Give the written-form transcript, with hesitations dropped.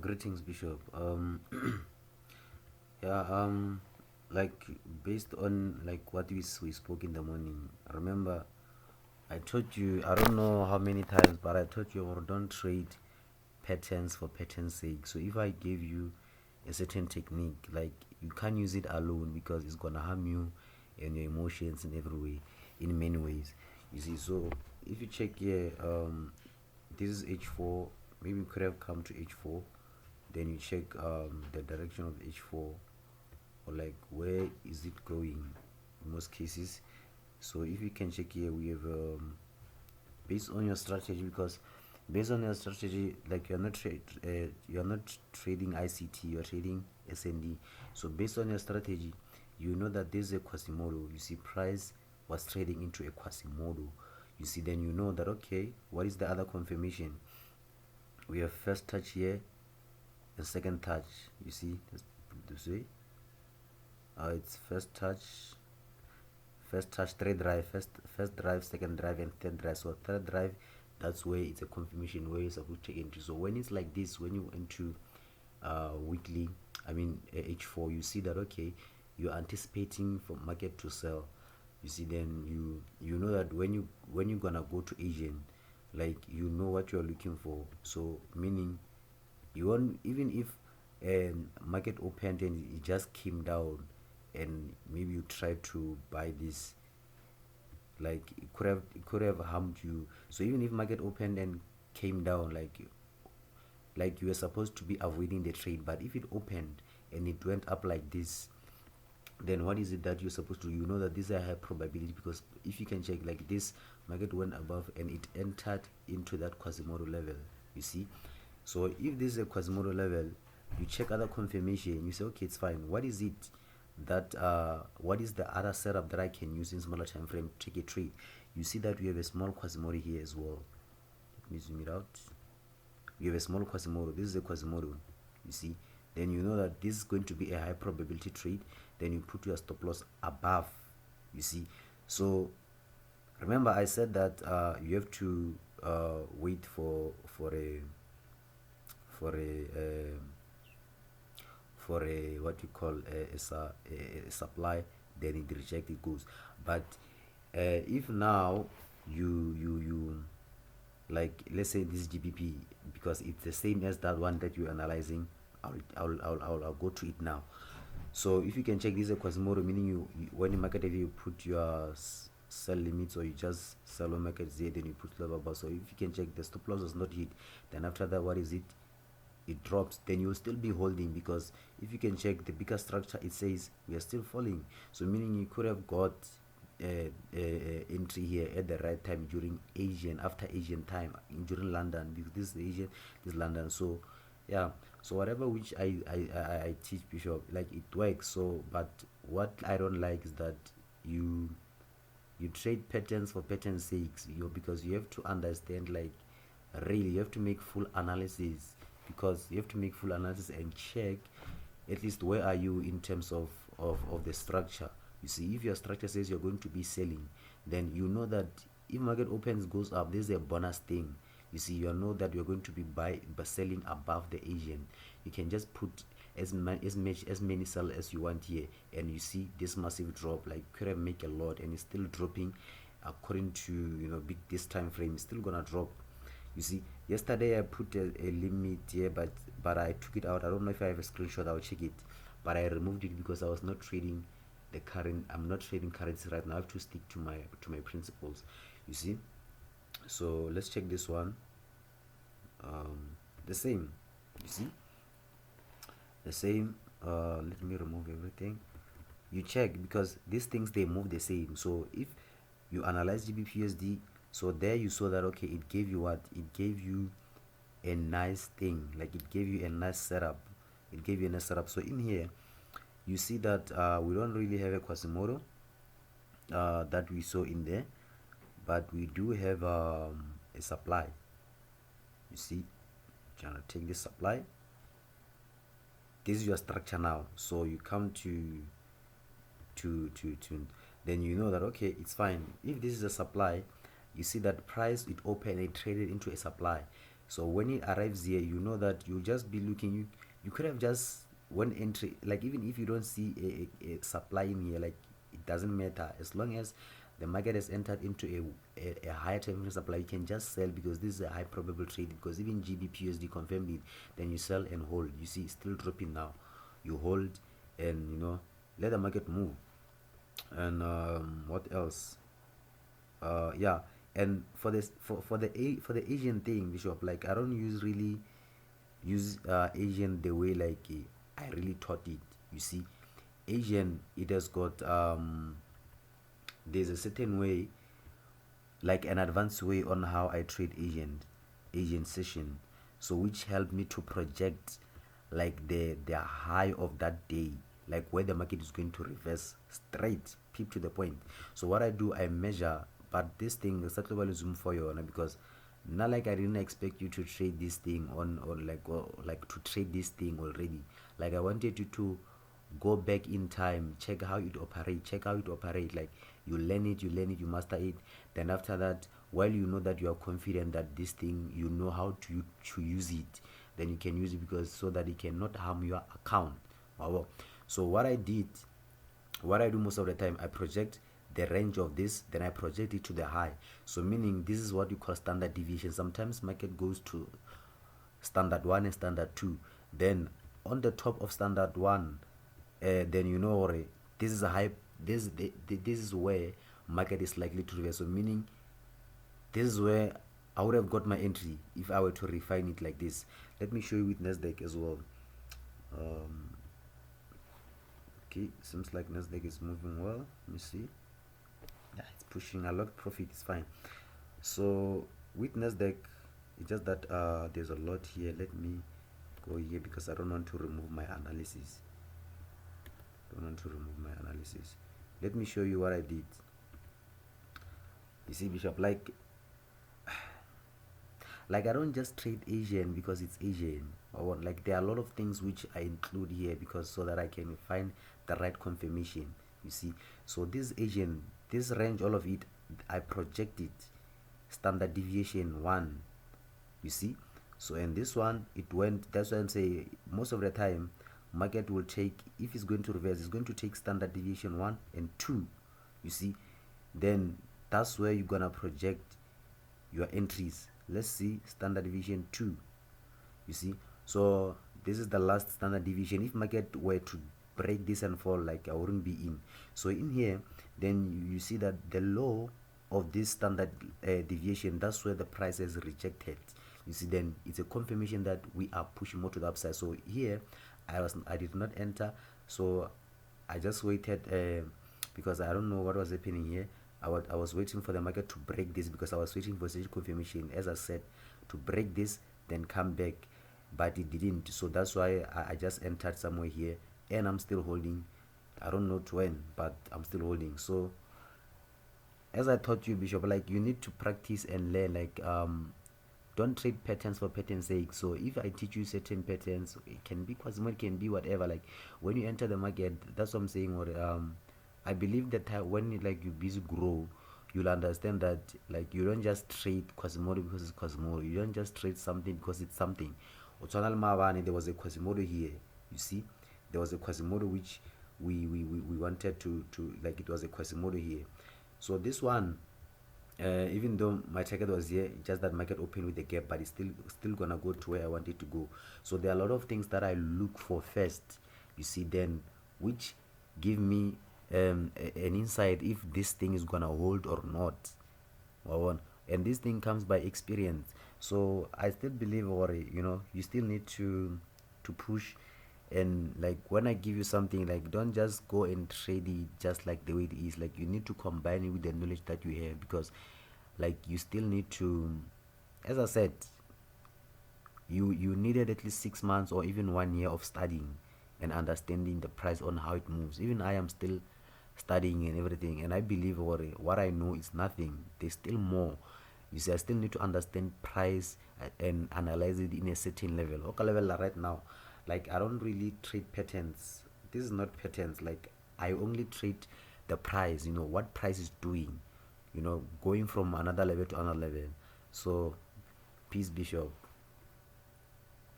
Greetings, Bishop. Yeah, like based on like what we spoke in the morning. Remember, I told you, I don't know how many times, but I told you, or don't trade patterns for pattern's sake. So if I give you a certain technique, like you can't use it alone because it's gonna harm you and your emotions in every way, in many ways. You see, so if you check here, this is H4. Maybe we could have come to H4. Then you check the direction of H4, or like where is it going in most cases. So if you can check here, we have based on your strategy, because based on your strategy, like you're not trading ICT, you're trading SND. So based on your strategy, you know that this is a Quasimodo. You see price was trading into a Quasimodo. You see, then you know that, okay, what is the other confirmation? We have first touch here and second touch. You see, let's put it this way. It's first touch, third drive, first drive, second drive, and third drive. So third drive, that's where it's a confirmation where you're supposed to enter. So when it's like this, when you enter weekly, I mean H4, you see that, okay, you're anticipating for market to sell. You see, then you know that when you're gonna go to Asian, like you know what you're looking for. So meaning you won't, even if market opened and it just came down, and maybe you try to buy this, like it could have harmed you. So even if market opened and came down, like you were supposed to be avoiding the trade, but if it opened and it went up like this, then what is it that you're supposed to do? You know that this is a high probability, because if you can check, like this market went above and it entered into that Quasimodo level. You see, so if this is a Quasimodo level, you check other confirmation, you say, okay, it's fine. What is it that what is the other setup that I can use in smaller time frame to take a trade? You see that we have a small Quasimodo here as well. Let me zoom it out. We have a small Quasimodo. This is a Quasimodo. You see, then you know that this is going to be a high probability trade. Then you put your stop loss above. You see, so remember I said that you have to wait for a for a for a what you call a supply, then it reject, it goes. But if now you like, let's say this GBP, because it's the same as that one that you're analyzing, I'll go to it now. So if you can check, this is a Quasimodo, meaning you when you market, if you put your sell limits, or you just sell on market Z, then you put level above. So if you can check, the stop loss was not hit, then after that, what is it? It drops, then you'll still be holding, because if you can check the bigger structure, it says we are still falling. So meaning you could have got entry here at the right time during Asian, after Asian time, during London, because this is Asian, this is London. So yeah, so whatever which I teach, Bishop, like it works. So but what I don't like is that you trade patterns for patterns sakes, because you have to understand, like really you have to make full analysis, because you have to make full analysis and check at least where are you in terms of the structure. You see, if your structure says you're going to be selling, then you know that if market opens, goes up, there's a bonus thing. You see, you know that you're going to be selling above the Asian. You can just put as many sell as you want here, and you see this massive drop, like could have make a lot, and it's still dropping according to big this time frame. It's still gonna drop. You see, yesterday I put a limit here, but I took it out. I don't know if I have a screenshot, I'll check it, but I removed it because I was not trading the current. I'm not trading currency right now. I have to stick to my principles. You see, so let's check this one. The same. You see, the same. Let me remove everything. You check, because these things, they move the same. So if you analyze GBPUSD, so there you saw that, okay, it gave you what? It gave you a nice thing, like it gave you a nice setup. It gave you a nice setup. So in here you see that we don't really have a Quasimodo that we saw in there, but we do have a supply. You see, trying to take this supply. This is your structure now. So you come to then you know that, okay, it's fine. If this is a supply, you see that price, it opened, it traded into a supply. So when it arrives here, you know that you'll just be looking. You could have just one entry, like even if you don't see a supply in here, like it doesn't matter as long as the market has entered into a higher time frame supply. You can just sell because this is a high probable trade, because even GBPUSD confirmed it. Then you sell and hold. You see it's still dropping now. You hold and let the market move. And what else? Yeah. And for this, for the Asian thing, Bishop, like I don't really use Asian the way like I really taught it. You see, Asian, it has got there's a certain way, like an advanced way on how I trade Asian session, so which helped me to project like the high of that day, like where the market is going to reverse straight, peep to the point. So what I do, I measure, but this thing the satellite will zoom for you, because not like I didn't expect you to trade this thing on, or like to trade this thing already. Like I wanted you to go back in time, check how it operate, like you learn it, you master it. Then after that, while you know that you are confident that this thing, you know how to use it, then you can use it, because so that it cannot harm your account. Wow. So what I do most of the time, I project the range of this, then I project it to the high. So meaning this is what you call standard deviation. Sometimes market goes to standard 1 and standard 2, then on the top of standard 1, then this is a high, this is where market is likely to reverse. So meaning this is where I would have got my entry if I were to refine it like this. Let me show you with Nasdaq as well. Okay, seems like Nasdaq is moving well. Let me see. Yeah, it's pushing a lot. Profit is fine. So with Nasdaq, it's just that there's a lot here. Let me go here because I don't want to remove my analysis. Let me show you what I did. You see, Bishop, like I don't just trade Asian because it's Asian, or like there are a lot of things which I include here because so that I can find the right confirmation. You see, so this Asian, this range, all of it, I project it standard deviation 1. You see, so and this one, it went. That's why I'm saying most of the time market will take, if it's going to reverse, it's going to take standard deviation 1 and 2. You see, then that's where you're gonna project your entries. Let's see standard deviation 2. You see, so this is the last standard deviation. If market were to break this and fall, like I wouldn't be in. So in here, then you see that the low of this standard deviation, that's where the price is rejected. You see, then it's a confirmation that we are pushing more to the upside. So here I did not enter, so I just waited because I don't know what was happening here. I was waiting for the market to break this because I was waiting for such confirmation, as I said, to break this then come back, but it didn't. So that's why I just entered somewhere here, and I'm still holding. I don't know to when, but I'm still holding. So as I taught you, Bishop, like you need to practice and learn. Like don't trade patterns for pattern's sake. So if I teach you certain patterns, it can be Quasimodo, it can be whatever. Like when you enter the market, that's what I'm saying. Or I believe that when like you busy grow, you'll understand that like you don't just trade Quasimodo because it's Quasimodo. You don't just trade something because it's something. There was a Quasimodo here. You see, there was a Quasimodo which we wanted to like, it was a Quasimodo here. So this one, even though my target was here, just that market opened with the gap, but it's still gonna go to where I want it to go. So there are a lot of things that I look for first, you see, then which give me an insight if this thing is gonna hold or not. And this thing comes by experience. So I still believe, or you still need to push. And like when I give you something, like don't just go and trade it just like the way it is. Like you need to combine it with the knowledge that you have, because like you still need to, as I said, you needed at least 6 months or even 1 year of studying and understanding the price on how it moves. Even I am still studying and everything, and I believe what I know is nothing. There's still more. You see, I still need to understand price and analyze it in a certain level. Okay, level right now, like I don't really trade patterns. This is not patterns. Like I only trade the price, what price is doing, going from another level to another level. So peace, Bishop.